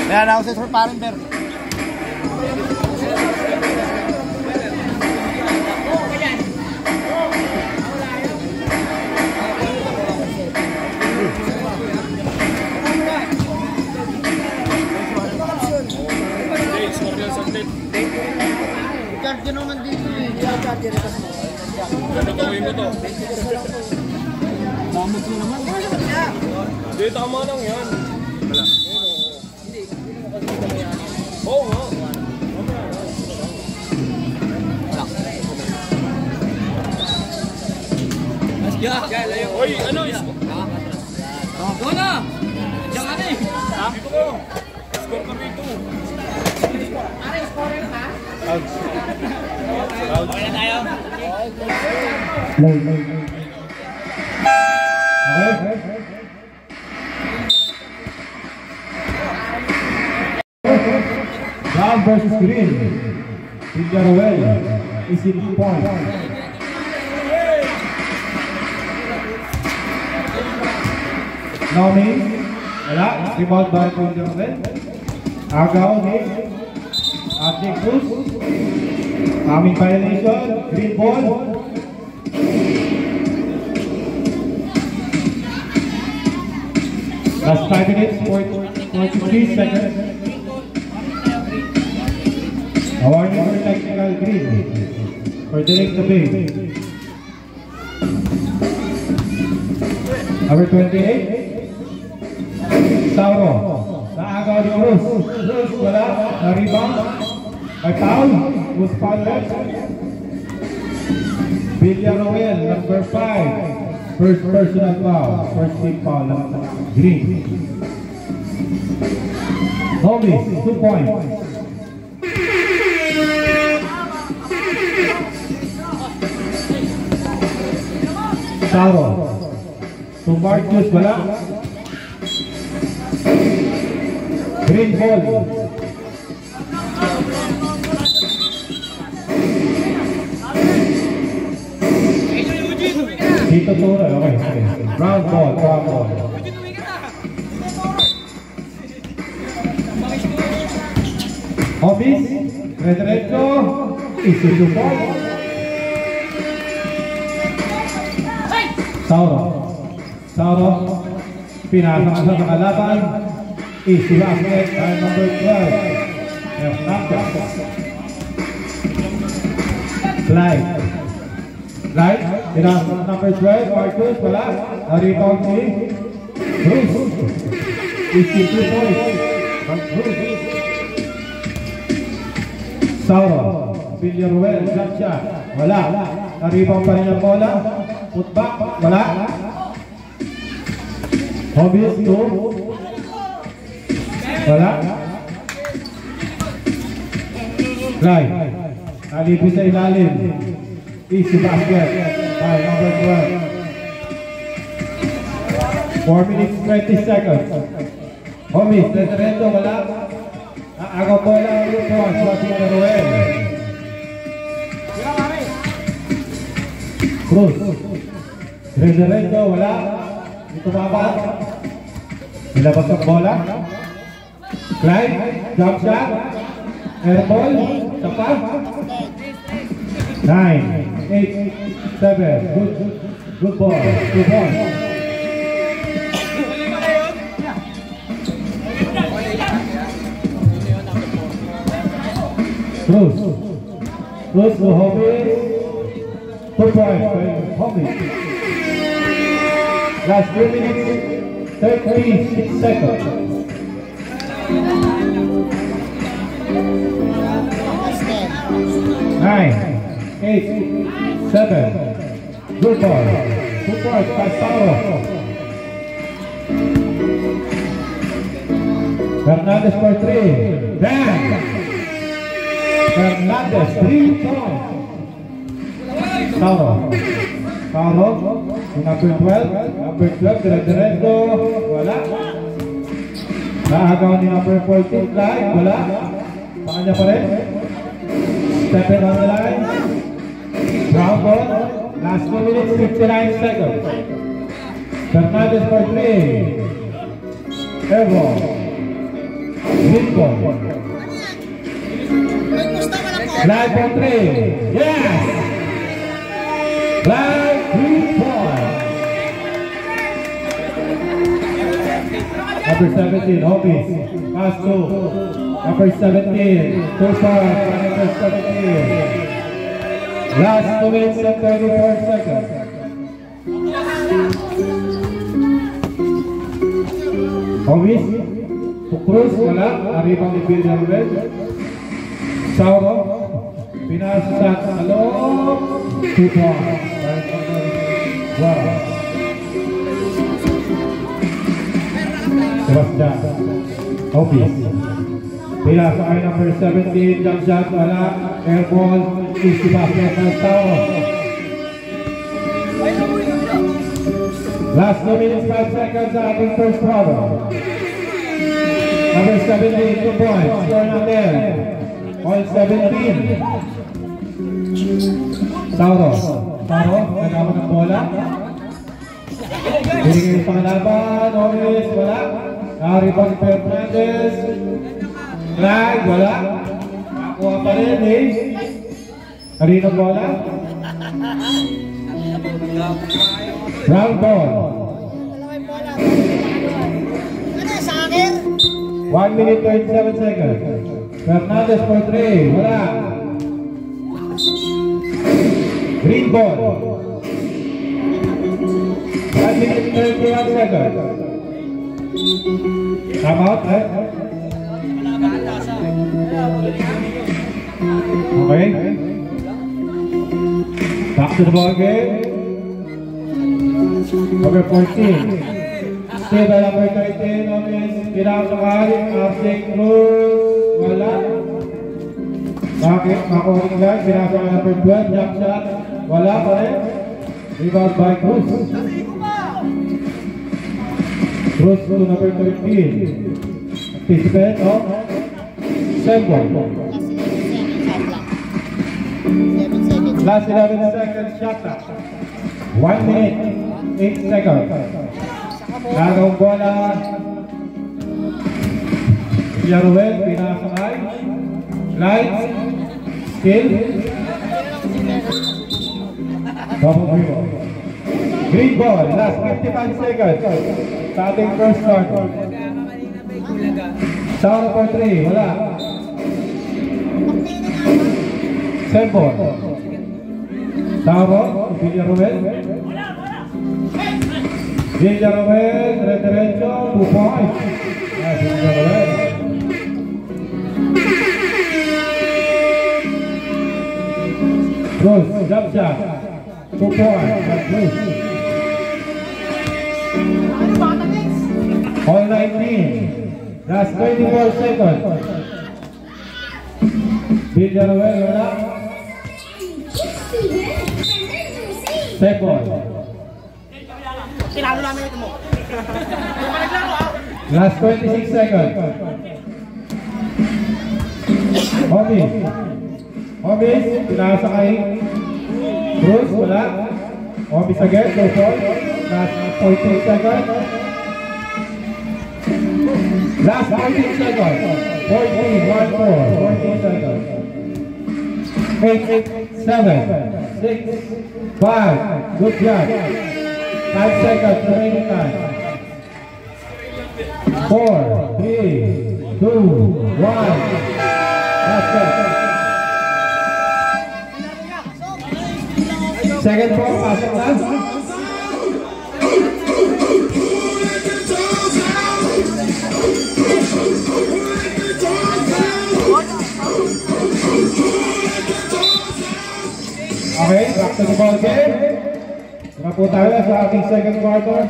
May announcers for Parenberg. Charger naman dito eh. Charger ito. Gano'n gawin mo to? Damot mo naman. Hindi, tama lang yan. Wala. Hindi. Oo nga. Oy, ano? Go na! Diyan ka na eh. Dito ko. Score kami ito. Pare, score ka? Okay na tayo. Brown versus Green. Villarreal is in point. Naomi, wala. Rebound by Villarreal. Agaw, Nick. Nick Cruz. Aming violation. Green ball. Last 5 minutes, 43 seconds. A warning for technical green for Derek the Bay. Number 28, Sauro. Naagaw ni Cruz. Cruz wala. Na-rebound. May foul. Was fouled. Villarreal, number 5. First personal foul. First team foul. Green. Nomis, 2 points. Sauro. To Marcus, wala. Green ball. Dito Tura, okay. Brown ball, brown ball. Hobbies, Federico, isusu ball. Sauro, pinasok sa kalaban, isulasmet by number 12, Hernandez. Slide, pinasok number 12, Marcus, wala, na-rebound ni Cruz. Isusu points from Cruz. Sauro, Villarreal, jump shot, wala, na-rebound pa rin ang bola. Putback, wala. Hobbies, 2. Wala. Right. Nalipi sa ilalim. Easy basket by number 12. 4 minutes, 20 seconds. Hobbies, Tetrendo, wala. Agaw bola ang Lupon, Swati Villarreal. Cruz. Tetrendo, wala. Ito baba. Nilabas ang bola. Clyde, jump shot. Airball, tapa. 9, 8, 7. Good ball. 2 points. Cruz to Hobbies. 2 points by Hobbies. Last 2 minutes, 36 seconds. Nine, 8, 7. Good ball. 2 points by Sauro. Hernandez for 3. Damn! Hernandez, 3 points. Sauro, number 12, Diretto, wala. Naagaw ni number 14, Clyde, wala. Pakanya pa rin. Step on the line. Brown ball, last 2 minutes, 59 seconds. Hernandez for 3. Airball. Green ball. Flag for 3. Yes! Flag 3 point. Number 17, Hobbies. Pass to number 17. First one, number 17. Last 2 minutes and 34 seconds. Hobbies. Cruz, wala. Aribang ni William Red. Sauro. Pinasa sa loob. 2 points. Wow. Sebastian. Hobbies. Pinasa ay number 17. Jump shot, wala. Air ball. Easy basket ng Sauro. Last 2 minutes, 5 seconds sa ating first quarter. Number 17, 2 points. Score na there. All 17. Sauro. Sauro, nagkaman ng bola. Binigay sa kalaban. Oris, wala. Naribang Fernandez. Flag, wala. Nakuha pa rin, eh. Kanino bola? Round ball. 1 minute 27 seconds. Fernandez for 3. Wala. Green ball. 1 minute 31 seconds. Time out, eh? Okay. Back to the ball game. Number 14. Stay by number 13. Pinakasakal. Arsik Cruz. Wala. Bakit? Makuha lang. Pinakasakal number 12. Jump shot. Wala pa rin. Rebound by Cruz. Cruz to number 13. Participant of Sembo. Last 11 seconds. Shot clock. 1 minute. 8 seconds. Lagong bola. Yaruel, pinakasakay. Lights. Skill. Double dribble. Green ball. Last 55 seconds. Starting first quarter. Sauro for 3. Wala. Sembo. Sauro. Villaruel. Villaruel. Diretso. 2 points. Villaruel. Cruz. Jump shot. 2 points. Cruz. All 19. Last 24 seconds. Villaruel, wala. Sembo. Tinalo namin ito mo. Last 26 seconds. Hobbies. Hobbies, pinasakay. Cruz, wala. Hobbies again, go for. Last 14 seconds. Last 14 seconds. 14, 1, 4. 14 seconds. 8, 7, 6, 5. Good job. 5 seconds remaining time. 4, 3, 2, 1. That's it. Second ball, pasok na. Okay, back to the ball game. Saka po tayo sa ating second quarter.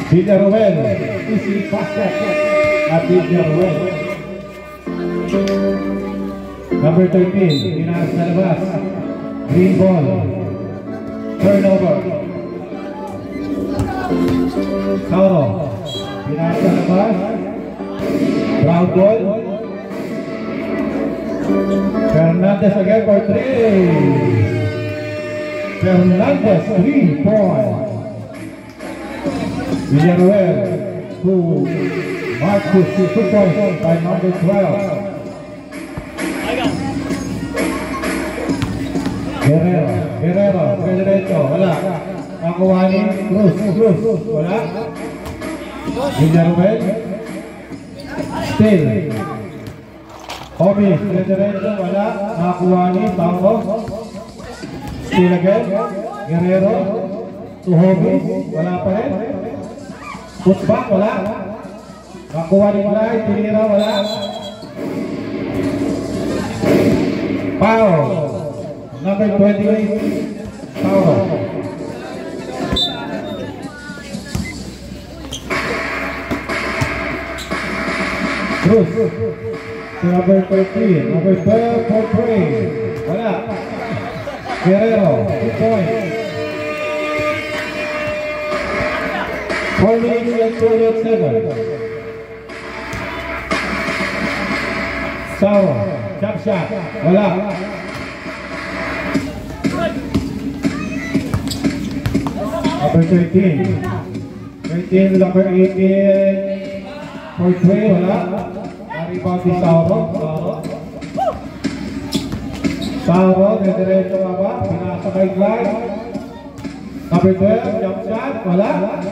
Villaruel, easy basket at Villaruel. Number 13, pinaas na labas. Green ball. Turnover. Sauro, pinaas na labas. Brown ball. Fernandez again for 3. Fernandez, 3 points. Villaruel to Marcus, 2 points by number 12. Guerrero, diretso, wala. Nakuha ni Cruz, wala. Villarreal, still. Homies, diretso, wala. Nakuha ni Tango. Still again, Guerrero, to Homies, wala pa rin. Putback, wala. Nakuha ni Clyde, tinira, wala. Pao, number 28, Pao. Cruz, number 13, number 12, for 3, wala. Guerrero, 2 points. 4 minutes and 28 seconds. Sauro, jump shot, wala. Number 13, number 18, for 3, wala. Rebound si Sauro, diretso nga ba? Pinasa kay Clyde. Number 12, jump shot, wala.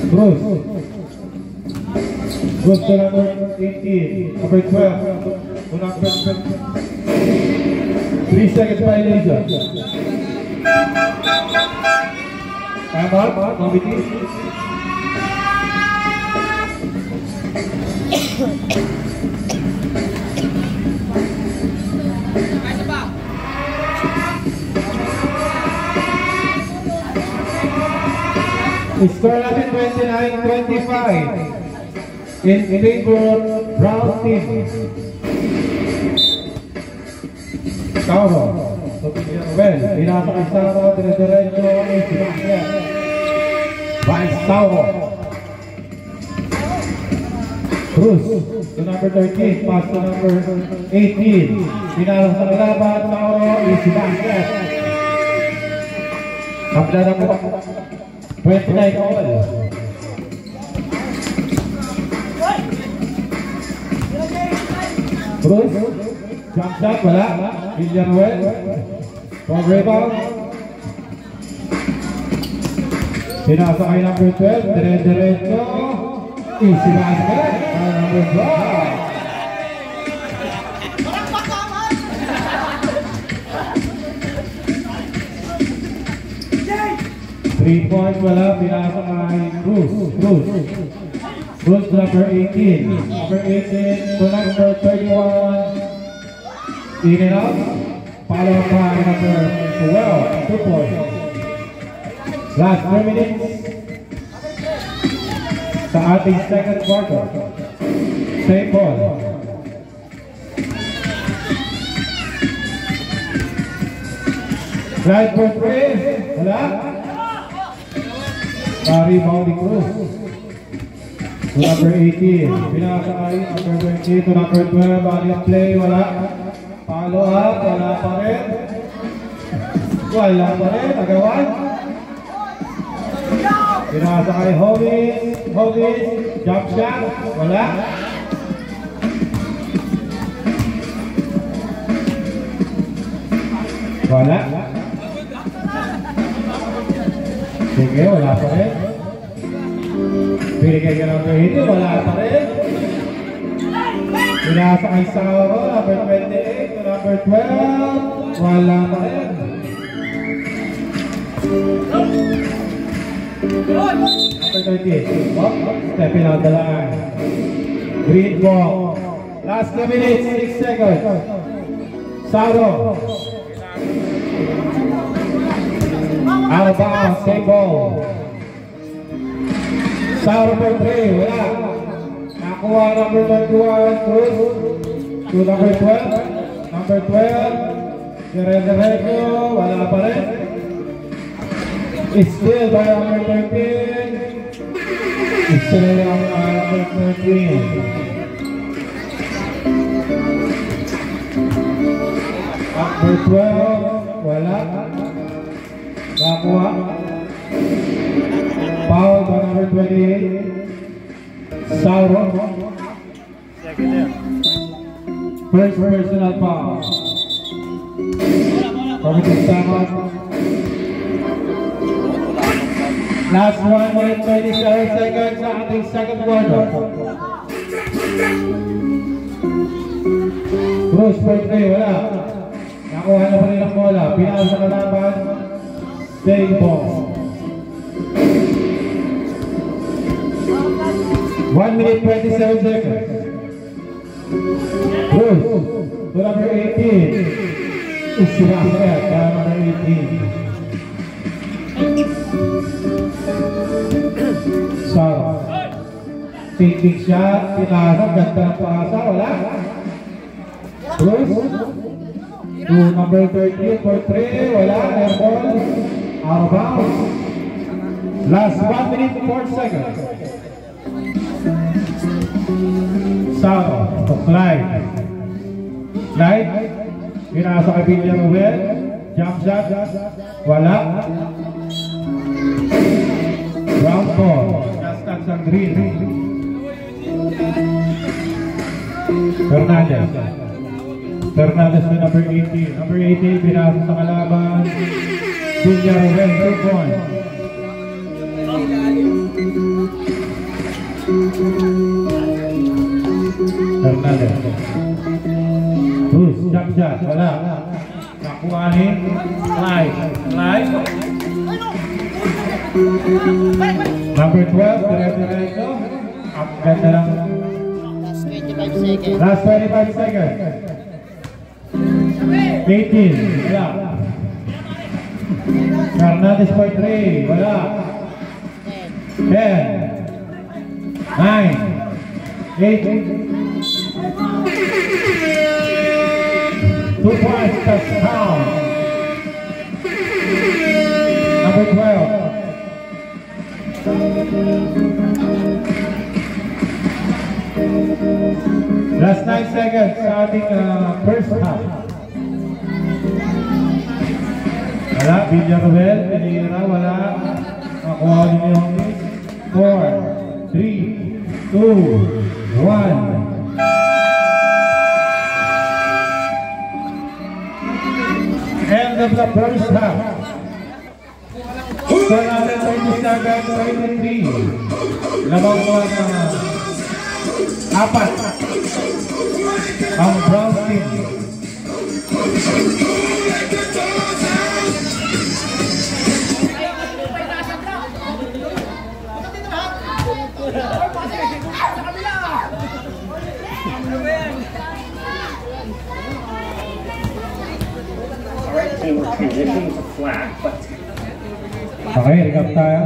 Cruz to number 18, number 12, to number 3 seconds violation. Time out, committee. Score natin 29-25 in favor Brown team. Sauro, pinasa kay Sauro, diretso by Sauro. Cruz to number 13, pass to number 18. Pinasa sa kalaban, Sauro, easy basket. Kabla na po 29 all. Cruz, jump shot, wala. Villarreal, for rebound. Pinasa kay number 12, diretso. Easy basket, number 12. 3 points, wala. Pinasa kay Cruz number 18. Number 18 to number 31. In and out. Follow by number 12. 2 points. Last 3 minutes sa ating second quarter. Same ball. Slide for 3. Wala. Rebounding Cruz to number 18. Pinasa kay number 20 to number 12. Body of play, wala. Follow up, wala pa rin. Agawan. Pinasa kay Homies, jump shot, wala. Sige, wala pa rin. Binigay ka number 18, wala pa rin. Pinasa kay Sauro, number 28 to number 12, wala pa rin. Number 13, stepping out the line. Green ball. Last 2 minutes, 6 seconds. Sauro. Out of bounds, same ball. Sauro for 3, wala. Nakuha number 21, Cruz to number 12. Number 12, diretso, wala pa rin. It's still by number 13. It's still number 13. Number 12, wala. Nakuha. foul by number 28. Sauro. First personal foul. Committing timeout. Last 1 minute 27 seconds sa ating second quarter. Cruz point 3, wala. Nakuha na pa rin ang bola. Pinalo sa kalaban. Staying ball. 1 minute 27 seconds. Cruz to number 18. Isinaset kaya number 18. Saro. Taking shot. Pinasok. Ganda ng pasa. Wala. Cruz to number 13 for 3. Wala. Airball. Out of bounds. Last 1 minute 4 seconds. Saro to Clyde. Clyde. Pinasok kay Villanueva. Jump shot. Wala. Round ball. Gastas ang green. Fernandez. Fernandez to number 18. Number 18 pinasok sa kalaban. Villanueva 2 points. Fernandez. Cruz, jump shot, wala. Nakuhanin. Clyde. Clyde. Number 12, diretso. Ang ganda lang. Last 25 seconds. 18, wala. Fernandez for 3, wala. 10, 9, 8, 2 points, touchdown. Number 12. Last 9 seconds sa ating first half. Wala, Villanueva, Pinira, wala. Nakuha din yung 4, 3, 2, 1. End of the first half. So natin 37-23. Labang lang apat ang Brown team. Team transition to flat, but okay, recap tayo.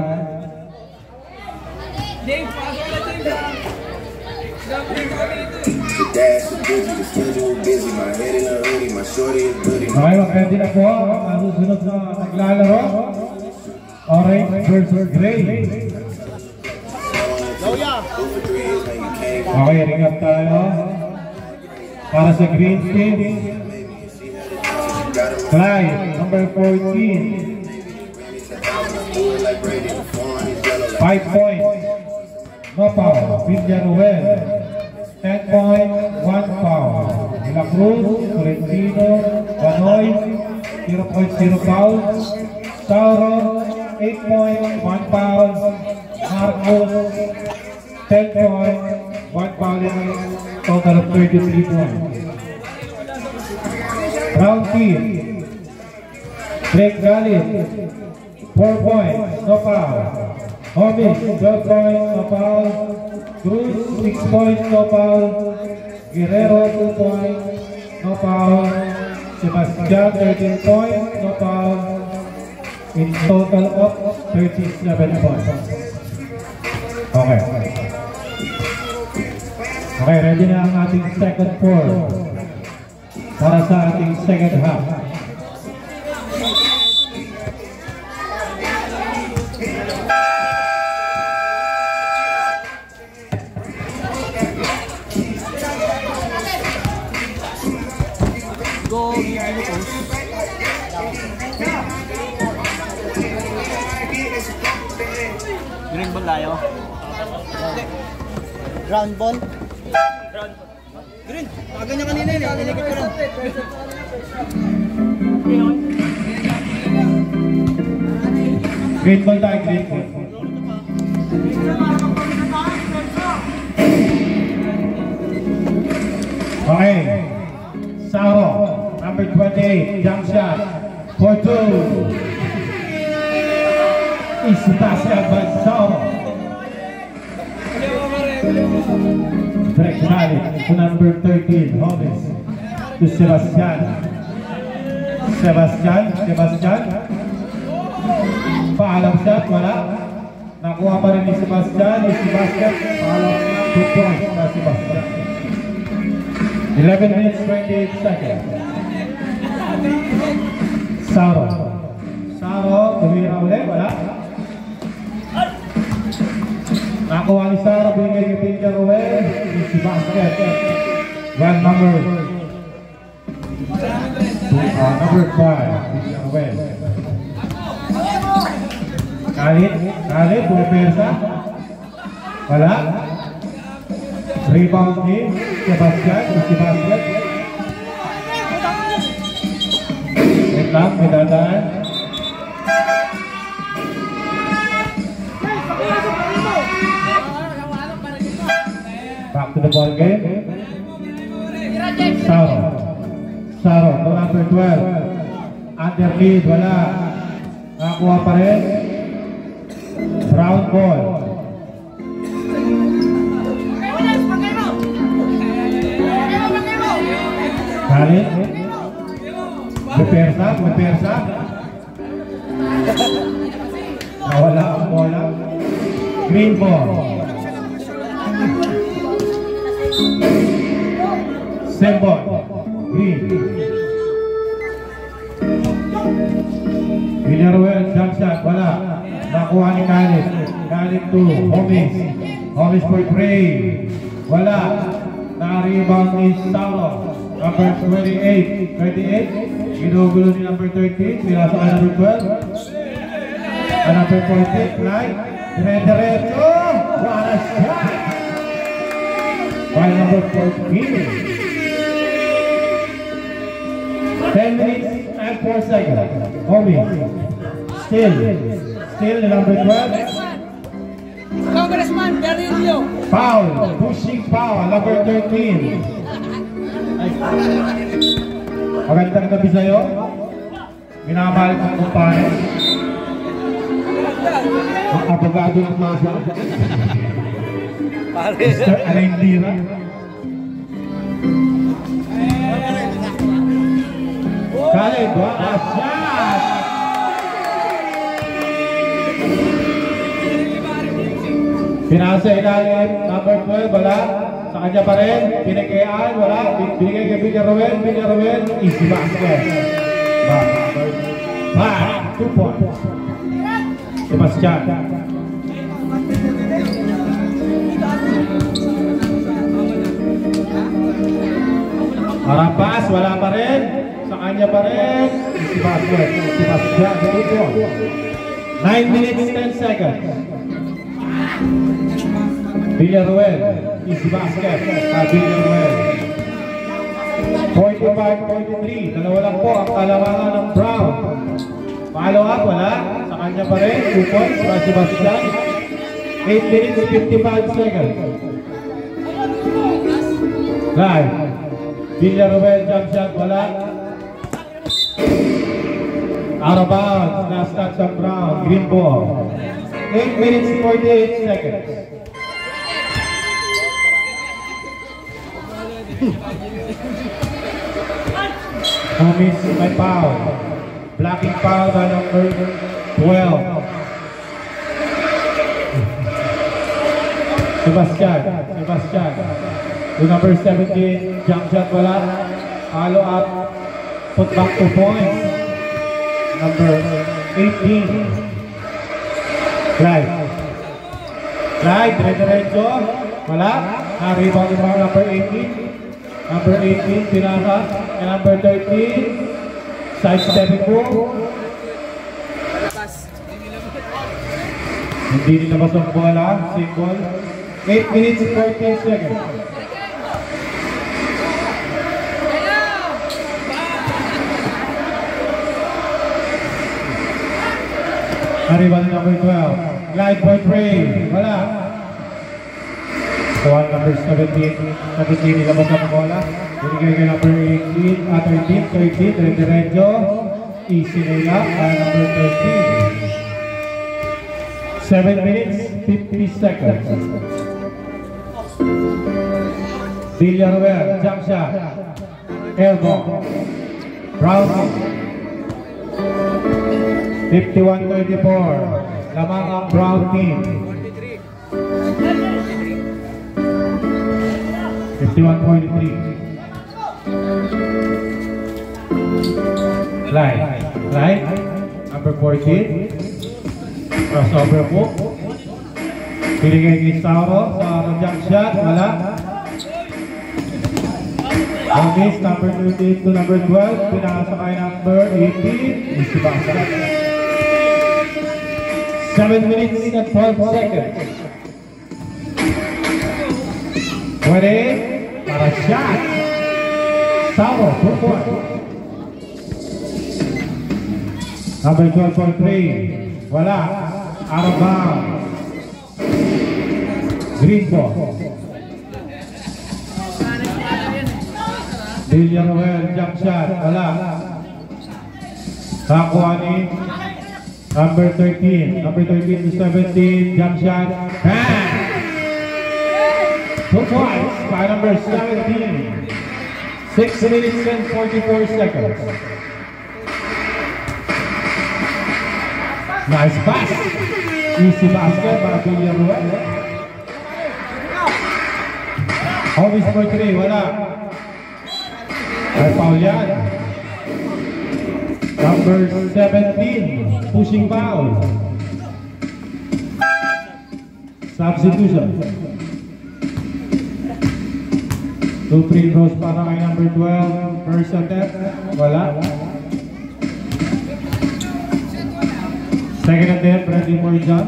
Okay, mag-ready na po ang susunod na naglalaro. Orange versus gray. Okay, recap tayo. Para sa green team, Clyde, number 14. 5 points. No foul. Villanueva. 10 points. 1 foul. De La Cruz, Florentino, Banoy, 0.0 fouls. Sauro, 8 points. 1 foul. Marcos, 10 points. 1 foul. Total of 33 points. Round team. Drake Gallit, 4 points, no foul. Hobbit, 12 points, no foul. Cruz, 6 points, no foul. Guerrero, 2 points, no foul. Sebastian, 13 points, no foul. In total of 37 points. Okay. Okay, ready na ang ating second quarter para sa ating second half. Green ball tayo. Ground ball. Green. Ganyan kanina yun. Nilikit ko lang. Green ball tayo, green ball. Okay. Sauro, number 28, jump shot. For 2. Easy basket by Sauro. Direct challenge to number 13, Holmes. To Sebastian. Sebastian. Paalam shot, wala. Nakuha pa rin ni Sebastian. Easy basket. Paalam 2 points na Sebastian. 11 minutes, 28 seconds. Sauro, tumira ulit, wala. Nakuha ni Sauro, binigay ni Pinker ulit. Easy basket. One number 5, Pinker ulit. Kalit, bumipersa. Wala. Rebound ni Sebastian. Wait lang, may dadaan. Back to the ball game. Sauro, to number 12. Underlead, wala. Nakakuha pa rin. Brown ball. Kalit. Bumipersa. Nawala ang bola. Green ball. Same ball. Green. Villarreal jump shot. Wala. Nakuha ni Kalit. Kalit to Holmes for 3. Wala. Na-rebound ni Sauro. Number 28. Ginugulo ni number 13. Pinasa ka number 12. Number 14. Right. Dire-diretso. What a shot! By number 14. 10 minutes and 4 seconds. Holmes. Still number 12. Congressman Berilio. Foul. Pushing foul. Number 13. Magandang gabi sa'yo. Minamahal kong kumpanya. Ang abogado ng masa. Mr. Alain Lira. Khalid, what a shot! Pinasa ilalim, number 12, wala. Sa kanya pa rin, pinagkayaan, wala. Binigay kay Villarreal, easy basket. Back, 2 points. Sebastian. Harapas, wala pa rin. Sa kanya pa rin, easy basket. Sebastian, 2 points. 9 minutes, 10 seconds. Villarreal, easy basket. Villarreal. 45-43. Dalawa lang po ang kalamangan ng Brown. Follow up, wala. Sa kanya pa rin, 2 points. Sebastian. 8 minutes, 55 seconds. Live. Villarreal jump shot, wala. Out of bounds. Last touch of Brown. Green ball. 8 minutes, 48 seconds. Miss by foul. Blocking foul by number 12. Sebastian. To number 17. Jump shot, wala. Follow up. Put back 2 points. Number 18. Clyde, dire-diretso. Wala. Na-rebound yung mga number 18. Number 18, pinaka. And number 13, side stepping move. Hindi nilabas ang bola. Single. 8 minutes 14 seconds. Arriba number 12. Glide by Trey. Wala. Kuhan number 17. 17 nilabas ang bola. Binigay kay number 18. 13. 13. Diretso. Easy nila. Number 13. 7 minutes 50 seconds. Villarreal. Jump shot. Elbow. Brown. 51-24. Lamang ang Brown team. 51-43. Light. Number 14. Crossover po. Binigay kay Sauro. Sauro jump shot. Wala. Miss number 13 to number 12. Pinasa kay number 18. Easy basket. 7 minutes and 12 seconds. Pwede para shot. Sauro. 2 point. Number 12.3. Wala. Out of bounds. Green ball. Villarreal jump shot. Wala. Kakuha ni number 13. Number 13 to 17. Jump shot. Bang! 2 points by number 17. 6 minutes and 44 seconds. Nice pass. Easy basket para Villarreal. Homies for 3. Wala. Ay foul yan. Number 17. Pushing foul. Substitution. 2 free throws para kay number 12. First attempt. Wala. Second attempt, ready for jump.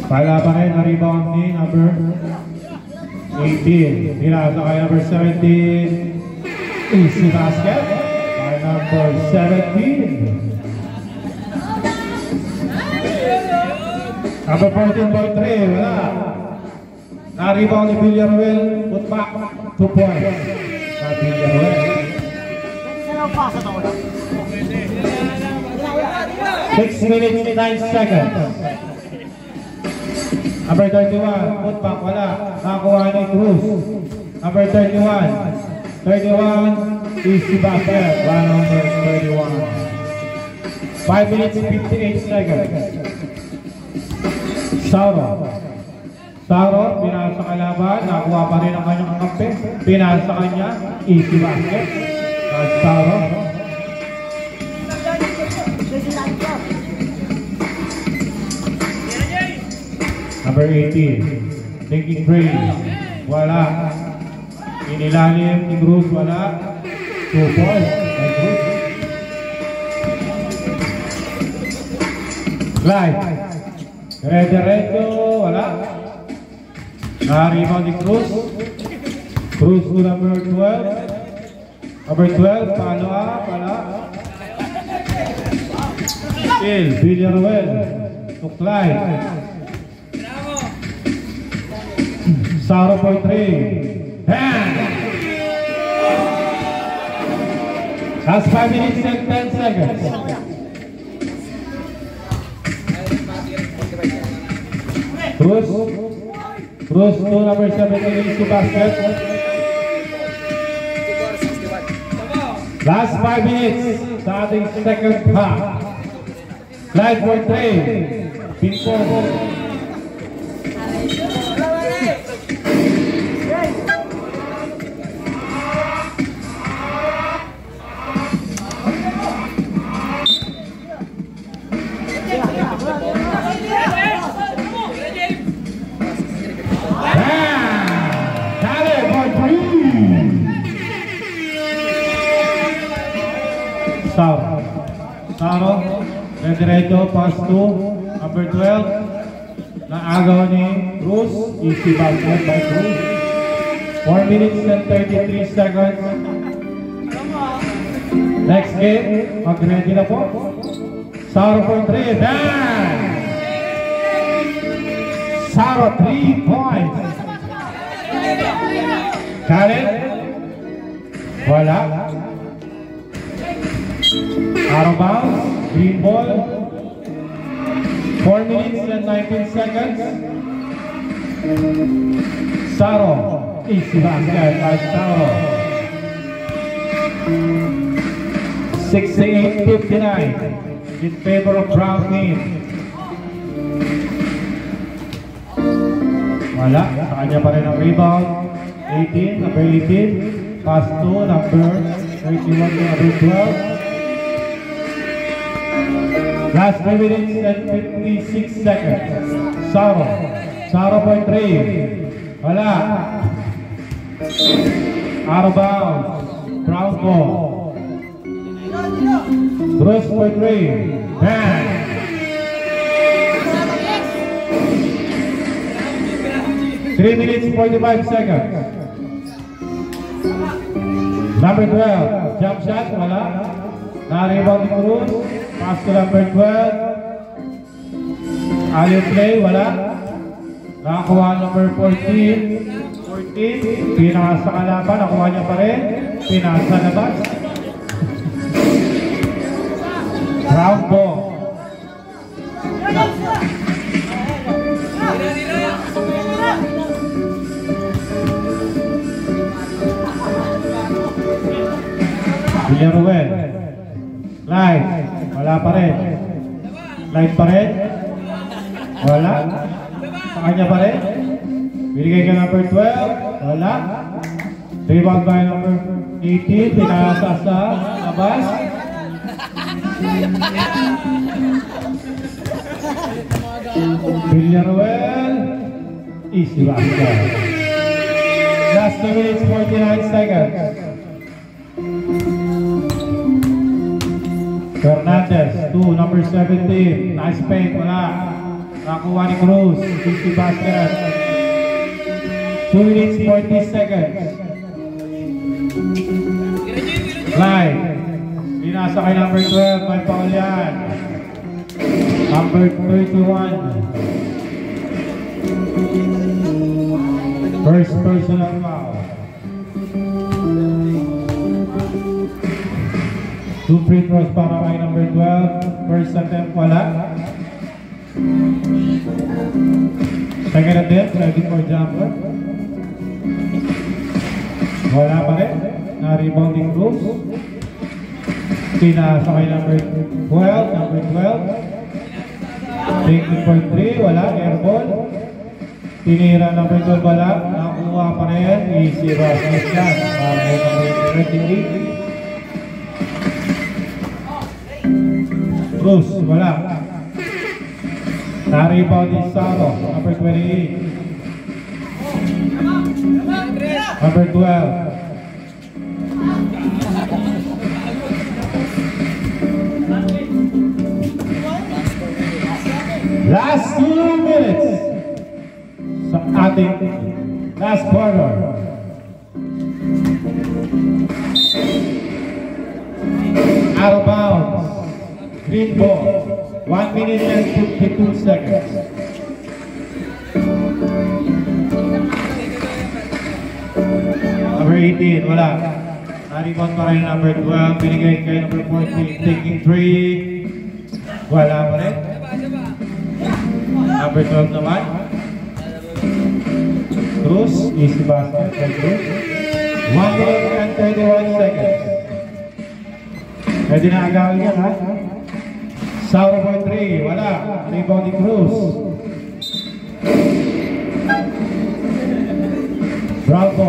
Pala pa rin, na-rebound ni number 18. Nilasa kay number 17. Easy basket by number 17. Number 14.3, wala. Na-rebound ni Villarreal, put back, 2 points. Na Villarreal. 6 minutes, 9 seconds. Number 31, put back, wala. Nakakuha ni Cruz. Number 31. 31, easy basket by number 31. 5 minutes, 58 seconds. Sauro. Sauro, pinasa kalaban. Nakakuha pa rin ang kanyang kampe. Pinasa kanya, easy basket. Sauro. Number 18, taking three. Wala. Inilalim ni Cruz, wala. 2 points. Glide. Diretso, wala. Na-rebound ni Cruz. Cruz to number 12. Number 12, follow up, wala. Still, Villarreal to Clyde. Sauro for 3. That's 5 minutes and 10 seconds. Cruz to number 17 to basket. Last 5 minutes sa ating second half. Clyde for 3. Pinto. Diretso, pass to number 12. Naagaw ni Cruz. Easy basket by Cruz. 4 minutes and 33 seconds. Next game, mag-ready na po. Saro for 3, bang! Saro 3 points. Khaled? Wala. Out of bounds, green ball. 4 minutes and 19 seconds. Saro, easy basket by Saro. 68-59 in favor of Brown team. Wala, sa kanya pa rin ang rebound. 18, number 18. Pass to number 31 to number 12. Last 3 minutes and 56 seconds. Saro for 3. Wala. Out of bounds. Brown ball. Cruz for 3. Bang. Three minutes, 45 seconds. Number 12, jump shot, wala. Na-rebound ni Cruz. Pass to number 12. Alley play, wala. Nakakuha number 14. 14, pinasa kalaban, nakuha niya pa rin. Pinasa labas. Round ball. Villaruel. Light. Wala pa rin. Light pa rin. Wala. Sa kanya pa rin. Binigay ka number 12. Wala. Rebound by number 18. Pinasa sa labas. Villaruel. Easy basket. Last 2 minutes, 49 seconds. Fernandez to number 17. Nice paint, wala. Nakuha ni Cruz. Easy basket. 2 minutes, 40 seconds. Live. Binasa kay number 12. May foul yan. Number 31. First personal foul. 2 free throws para kay number 12. First attempt, wala. Second attempt, ready for jumper. Wala pa rin. Na-rebounding Cruz. Pinasa kay number 12. Number 12. Taking for 3, wala. Airball. Tinira number 12, wala. Nakuha pa rin. Easy basket yan. Para kay number 38. Cruz, wala. Na-rebound ni Saro, number 28. Number 12. Last 2 minutes sa ating last quarter. Out of bounds. Green ball. 1 minute and 52 seconds. Number 18, wala. Na-rebound pa rin number 12. Binigay kay number 14. Taking 3. Wala pa rin. Number 12 naman. Cruz, easy basket. 1 minute and 31 seconds. Pwede na agawin yan, ha? Saro for 3, wala. Rebound ni Cruz. Bravo.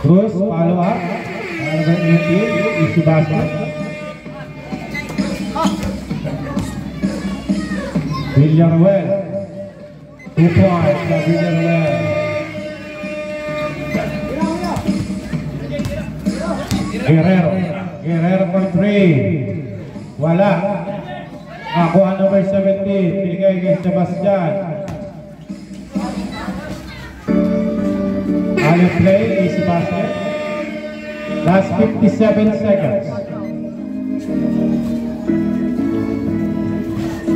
Cruz, follow up. Number 18, easy basket. Villaruel. 2 points for Villaruel. Guerrero for 3. Wala. Nakuha number 17. Binigay kay Sebastian. Alley play, easy basket. Last 57 seconds.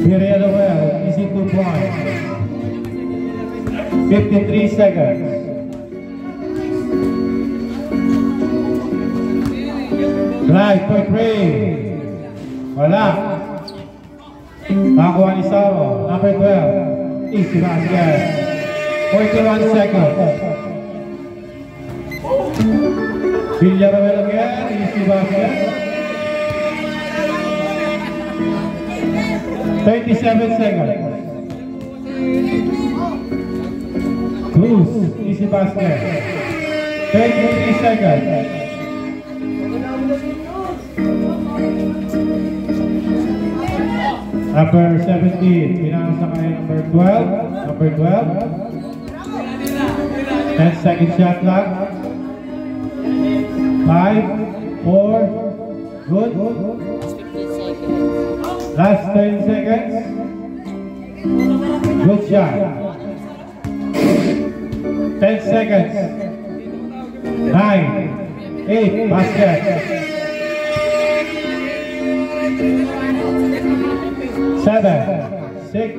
Period well, easy 2 points. 53 seconds. Drive for 3. Wala. Nakuha ni Saro, number 12. Easy basket. 41 seconds. Villarreal again, easy basket. 37 seconds. Cruz, easy basket. 33 seconds. Number 17, pinang sa kanya number 12. Number 12. 10-second shot clock. 5, 4, good. Last 10 seconds. Good shot. 10 seconds. 9, 8, basket. 7, 6,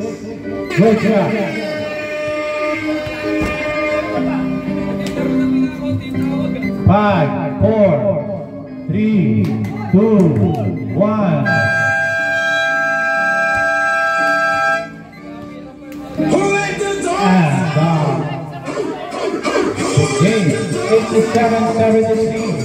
good shot. 5, 4, 3, 2, 1. And game 87-73.